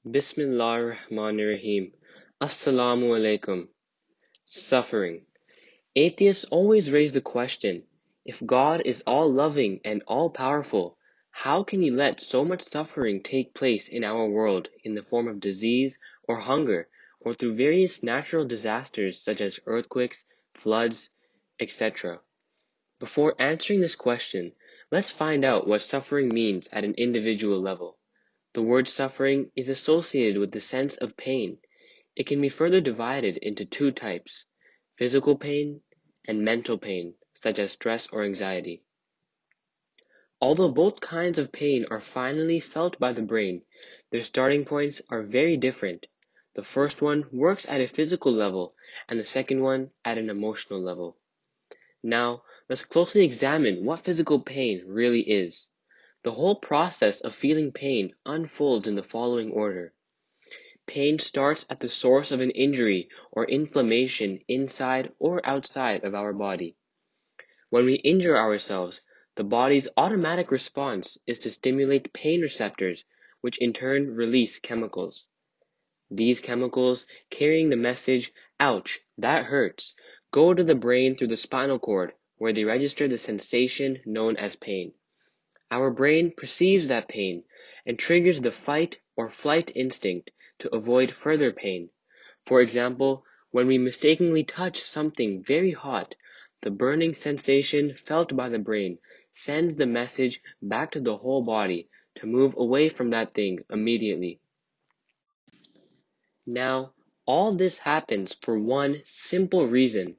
Bismillahir-Rahmanir-Rahim. Assalamu alaikum. Suffering. Atheists always raise the question, if God is all-loving and all-powerful, how can He let so much suffering take place in our world in the form of disease or hunger, or through various natural disasters such as earthquakes, floods, etc.? Before answering this question, let's find out what suffering means at an individual level. The word suffering is associated with the sense of pain. It can be further divided into two types: physical pain and mental pain, such as stress or anxiety. Although both kinds of pain are finally felt by the brain, their starting points are very different. The first one works at a physical level, and the second one at an emotional level. Now, let's closely examine what physical pain really is. The whole process of feeling pain unfolds in the following order. Pain starts at the source of an injury or inflammation inside or outside of our body. When we injure ourselves, the body's automatic response is to stimulate pain receptors, which in turn release chemicals. These chemicals, carrying the message, "Ouch, that hurts," go to the brain through the spinal cord, where they register the sensation known as pain. Our brain perceives that pain and triggers the fight or flight instinct to avoid further pain. For example, when we mistakenly touch something very hot, the burning sensation felt by the brain sends the message back to the whole body to move away from that thing immediately. Now, all this happens for one simple reason: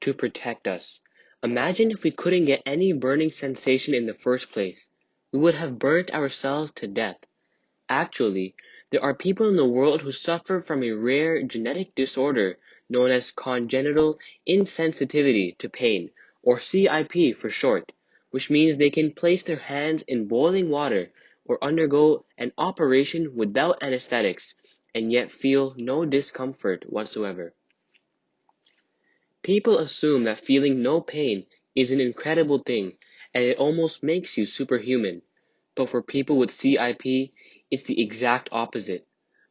to protect us. Imagine if we couldn't get any burning sensation in the first place. We would have burnt ourselves to death. Actually, there are people in the world who suffer from a rare genetic disorder known as congenital insensitivity to pain, or CIP for short, which means they can place their hands in boiling water or undergo an operation without anesthetics and yet feel no discomfort whatsoever. People assume that feeling no pain is an incredible thing and it almost makes you superhuman. But for people with CIP, it's the exact opposite.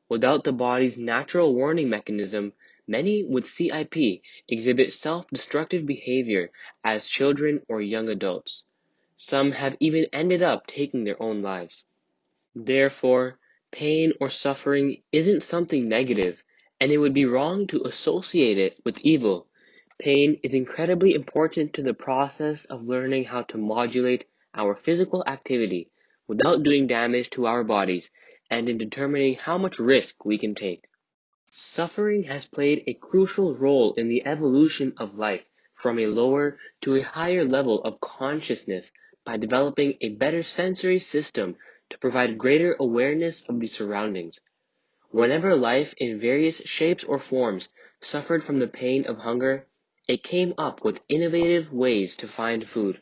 Without the body's natural warning mechanism, many with CIP exhibit self-destructive behavior as children or young adults. Some have even ended up taking their own lives. Therefore, pain or suffering isn't something negative, and it would be wrong to associate it with evil. Pain is incredibly important to the process of learning how to modulate our physical activity without doing damage to our bodies, and in determining how much risk we can take. Suffering has played a crucial role in the evolution of life from a lower to a higher level of consciousness by developing a better sensory system to provide greater awareness of the surroundings. Whenever life in various shapes or forms suffered from the pain of hunger, it came up with innovative ways to find food.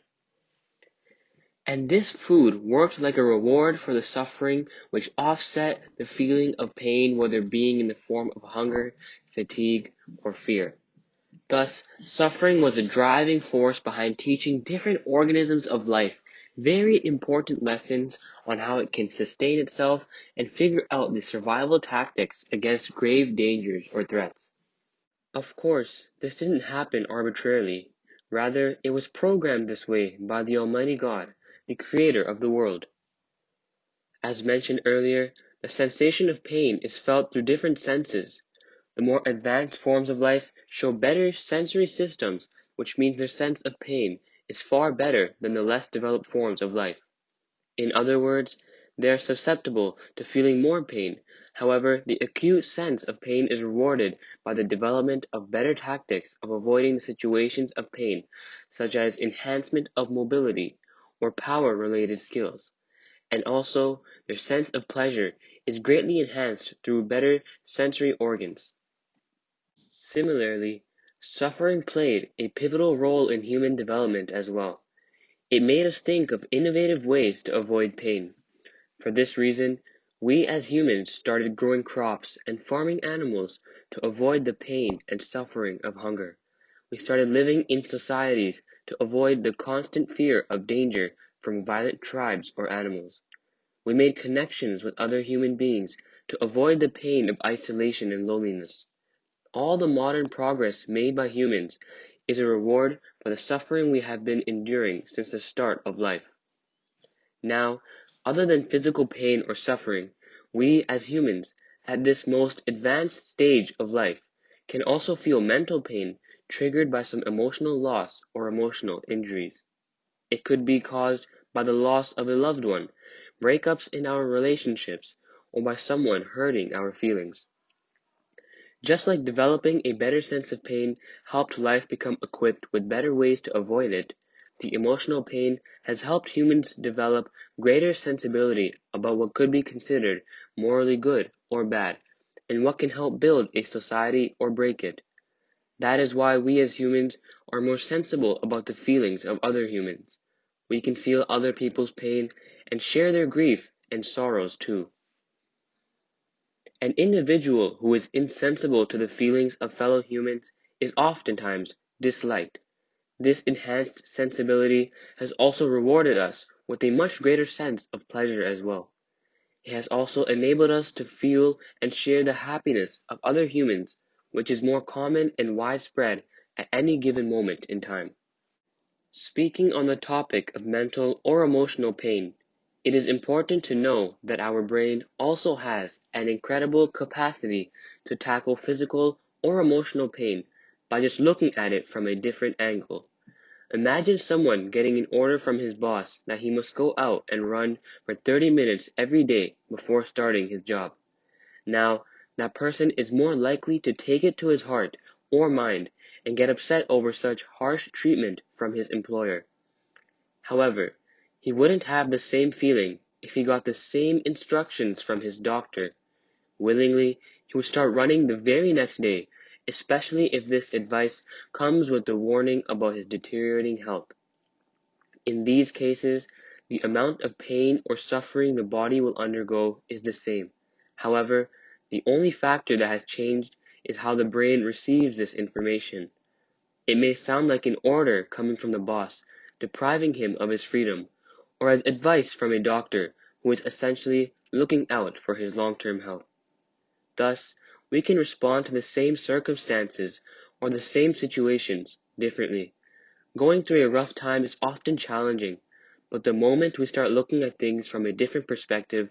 And this food worked like a reward for the suffering, which offset the feeling of pain, whether being in the form of hunger, fatigue, or fear. Thus, suffering was a driving force behind teaching different organisms of life very important lessons on how it can sustain itself and figure out the survival tactics against grave dangers or threats. Of course, this didn't happen arbitrarily. Rather, it was programmed this way by the Almighty God, the Creator of the world. As mentioned earlier, the sensation of pain is felt through different senses. The more advanced forms of life show better sensory systems, which means their sense of pain is far better than the less developed forms of life. In other words, they are susceptible to feeling more pain. However, the acute sense of pain is rewarded by the development of better tactics of avoiding the situations of pain, such as enhancement of mobility or power-related skills. And also, their sense of pleasure is greatly enhanced through better sensory organs. Similarly, suffering played a pivotal role in human development as well. It made us think of innovative ways to avoid pain. For this reason, we as humans started growing crops and farming animals to avoid the pain and suffering of hunger. We started living in societies to avoid the constant fear of danger from violent tribes or animals. We made connections with other human beings to avoid the pain of isolation and loneliness. All the modern progress made by humans is a reward for the suffering we have been enduring since the start of life. Now, other than physical pain or suffering, we as humans, at this most advanced stage of life, can also feel mental pain triggered by some emotional loss or emotional injuries. It could be caused by the loss of a loved one, breakups in our relationships, or by someone hurting our feelings. Just like developing a better sense of pain helped life become equipped with better ways to avoid it, the emotional pain has helped humans develop greater sensibility about what could be considered morally good or bad, and what can help build a society or break it. That is why we as humans are more sensible about the feelings of other humans. We can feel other people's pain and share their grief and sorrows too. An individual who is insensible to the feelings of fellow humans is oftentimes disliked. This enhanced sensibility has also rewarded us with a much greater sense of pleasure as well. It has also enabled us to feel and share the happiness of other humans, which is more common and widespread at any given moment in time. Speaking on the topic of mental or emotional pain, it is important to know that our brain also has an incredible capacity to tackle physical or emotional pain by just looking at it from a different angle. Imagine someone getting an order from his boss that he must go out and run for 30 minutes every day before starting his job. Now, that person is more likely to take it to his heart or mind and get upset over such harsh treatment from his employer. However, he wouldn't have the same feeling if he got the same instructions from his doctor. Willingly, he would start running the very next day, especially if this advice comes with the warning about his deteriorating health. In these cases, the amount of pain or suffering the body will undergo is the same. However, the only factor that has changed is how the brain receives this information. It may sound like an order coming from the boss, depriving him of his freedom, or as advice from a doctor who is essentially looking out for his long-term health. Thus, we can respond to the same circumstances or the same situations differently. Going through a rough time is often challenging, but the moment we start looking at things from a different perspective,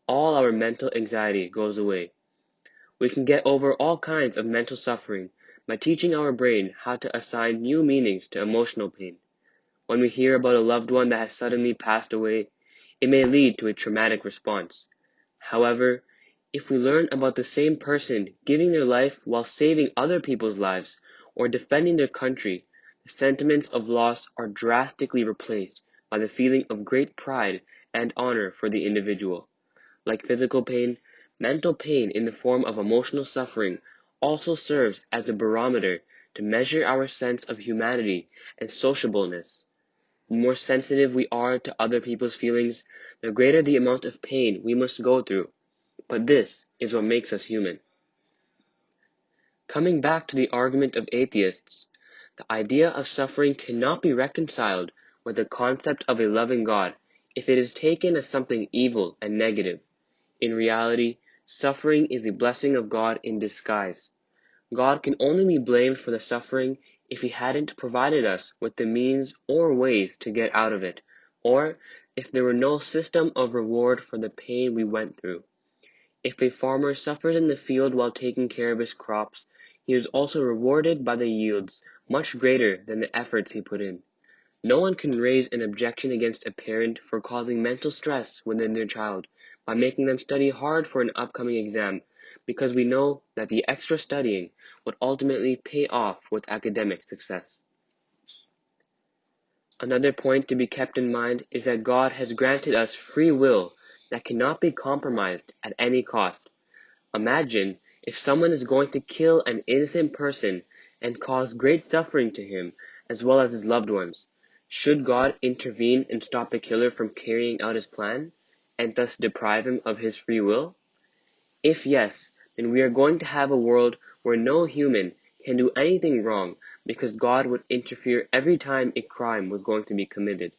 all our mental anxiety goes away. We can get over all kinds of mental suffering by teaching our brain how to assign new meanings to emotional pain. When we hear about a loved one that has suddenly passed away, it may lead to a traumatic response. However, if we learn about the same person giving their life while saving other people's lives or defending their country, the sentiments of loss are drastically replaced by the feeling of great pride and honor for the individual. Like physical pain, mental pain in the form of emotional suffering also serves as a barometer to measure our sense of humanity and sociableness. The more sensitive we are to other people's feelings, the greater the amount of pain we must go through. But this is what makes us human. Coming back to the argument of atheists, the idea of suffering cannot be reconciled with the concept of a loving God if it is taken as something evil and negative. In reality, suffering is a blessing of God in disguise. God can only be blamed for the suffering if he hadn't provided us with the means or ways to get out of it, or if there were no system of reward for the pain we went through. If a farmer suffers in the field while taking care of his crops, he is also rewarded by the yields much greater than the efforts he put in. No one can raise an objection against a parent for causing mental stress within their child by making them study hard for an upcoming exam, because we know that the extra studying would ultimately pay off with academic success. Another point to be kept in mind is that God has granted us free will that cannot be compromised at any cost. Imagine if someone is going to kill an innocent person and cause great suffering to him as well as his loved ones. Should God intervene and stop the killer from carrying out his plan, and thus deprive him of his free will? If yes, then we are going to have a world where no human can do anything wrong because God would interfere every time a crime was going to be committed.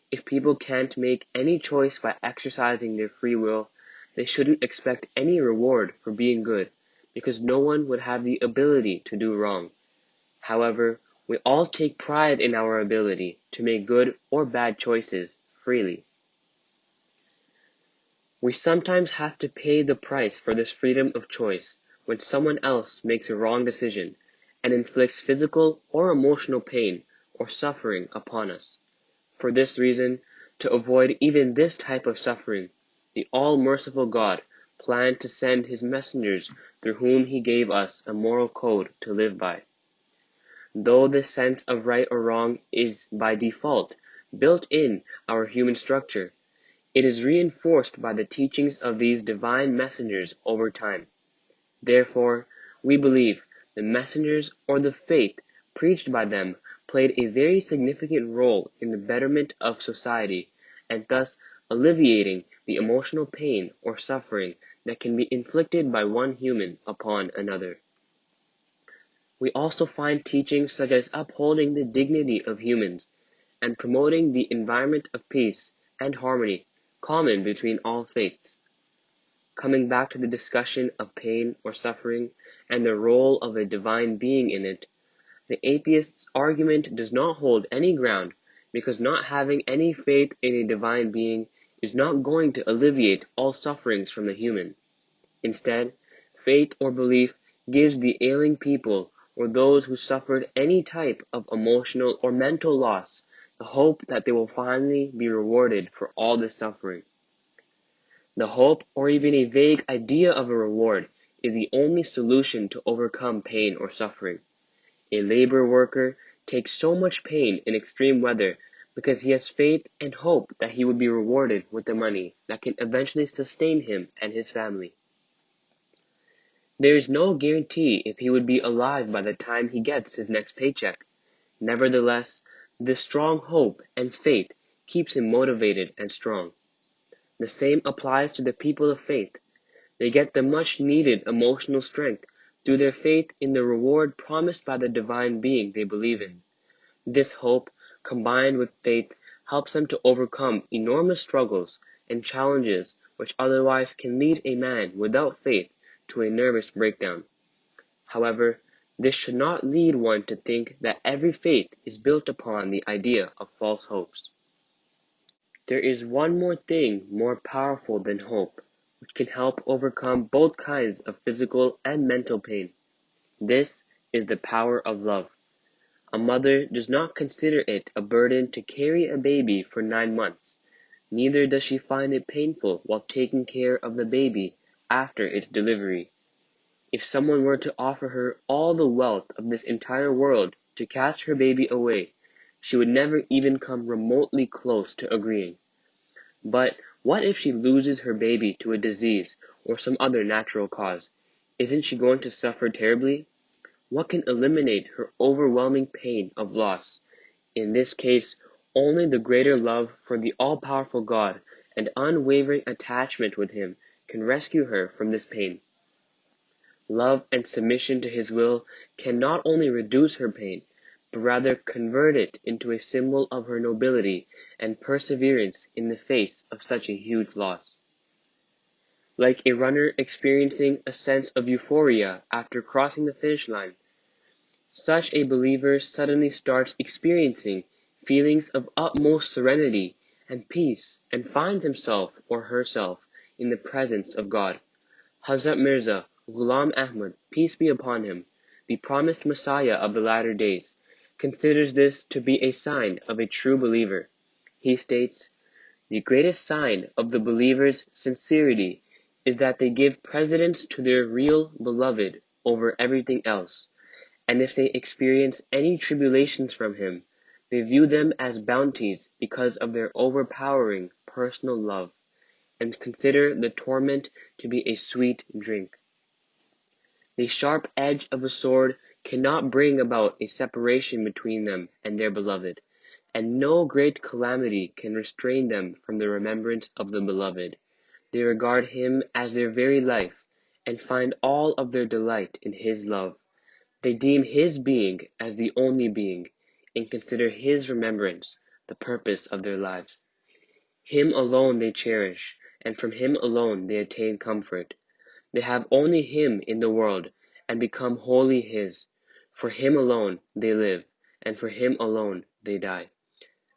If people can't make any choice by exercising their free will, they shouldn't expect any reward for being good, because no one would have the ability to do wrong. However, we all take pride in our ability to make good or bad choices freely. We sometimes have to pay the price for this freedom of choice when someone else makes a wrong decision and inflicts physical or emotional pain or suffering upon us. For this reason, to avoid even this type of suffering, the all-merciful God planned to send his messengers through whom he gave us a moral code to live by. Though this sense of right or wrong is by default built in our human structure, it is reinforced by the teachings of these divine messengers over time. Therefore, we believe the messengers or the faith preached by them played a very significant role in the betterment of society, and thus alleviating the emotional pain or suffering that can be inflicted by one human upon another. We also find teachings such as upholding the dignity of humans and promoting the environment of peace and harmony common between all faiths. Coming back to the discussion of pain or suffering and the role of a divine being in it, the atheist's argument does not hold any ground, because not having any faith in a divine being is not going to alleviate all sufferings from the human. Instead, faith or belief gives the ailing people or those who suffered any type of emotional or mental loss the hope that they will finally be rewarded for all this suffering. The hope, or even a vague idea of a reward, is the only solution to overcome pain or suffering. A labor worker takes so much pain in extreme weather because he has faith and hope that he will be rewarded with the money that can eventually sustain him and his family. There is no guarantee if he would be alive by the time he gets his next paycheck. Nevertheless, this strong hope and faith keeps him motivated and strong. The same applies to the people of faith. They get the much needed emotional strength through their faith in the reward promised by the divine being they believe in. This hope, combined with faith, helps them to overcome enormous struggles and challenges which otherwise can lead a man without faith to a nervous breakdown. However, this should not lead one to think that every faith is built upon the idea of false hopes. There is one more thing more powerful than hope, which can help overcome both kinds of physical and mental pain. This is the power of love. A mother does not consider it a burden to carry a baby for 9 months. Neither does she find it painful while taking care of the baby after its delivery. If someone were to offer her all the wealth of this entire world to cast her baby away, she would never even come remotely close to agreeing. But what if she loses her baby to a disease or some other natural cause? Isn't she going to suffer terribly? What can eliminate her overwhelming pain of loss? In this case, only the greater love for the all-powerful God and unwavering attachment with Him can rescue her from this pain. Love and submission to His will can not only reduce her pain, but rather convert it into a symbol of her nobility and perseverance in the face of such a huge loss. Like a runner experiencing a sense of euphoria after crossing the finish line, such a believer suddenly starts experiencing feelings of utmost serenity and peace and finds himself or herself in the presence of God. Hazrat Mirza Ghulam Ahmad, peace be upon him, the promised Messiah of the latter days, considers this to be a sign of a true believer. He states, "The greatest sign of the believer's sincerity is that they give precedence to their real beloved over everything else, and if they experience any tribulations from him, they view them as bounties because of their overpowering personal love, and consider the torment to be a sweet drink. The sharp edge of a sword cannot bring about a separation between them and their beloved, and no great calamity can restrain them from the remembrance of the beloved. They regard him as their very life, and find all of their delight in his love. They deem his being as the only being, and consider his remembrance the purpose of their lives. Him alone they cherish, and from him alone they attain comfort. They have only him in the world, and become wholly his. For him alone they live, and for him alone they die.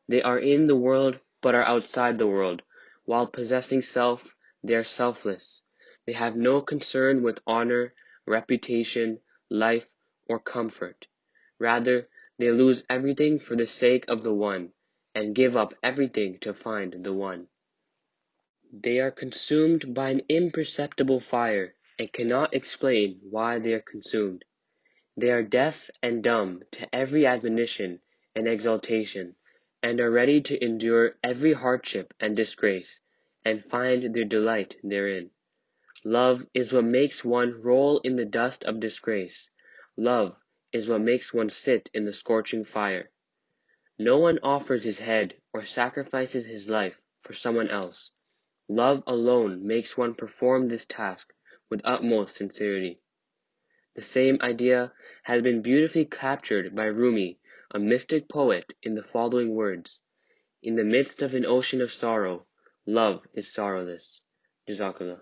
They are in the world, but are outside the world. While possessing self, they are selfless. They have no concern with honor, reputation, life, or comfort. Rather, they lose everything for the sake of the One, and give up everything to find the One. They are consumed by an imperceptible fire, and cannot explain why they are consumed. They are deaf and dumb to every admonition and exaltation, and are ready to endure every hardship and disgrace, and find their delight therein. Love is what makes one roll in the dust of disgrace. Love is what makes one sit in the scorching fire. No one offers his head or sacrifices his life for someone else. Love alone makes one perform this task with utmost sincerity. The same idea has been beautifully captured by Rumi, a mystic poet, in the following words: "In the midst of an ocean of sorrow, love is sorrowless." Jazakallah.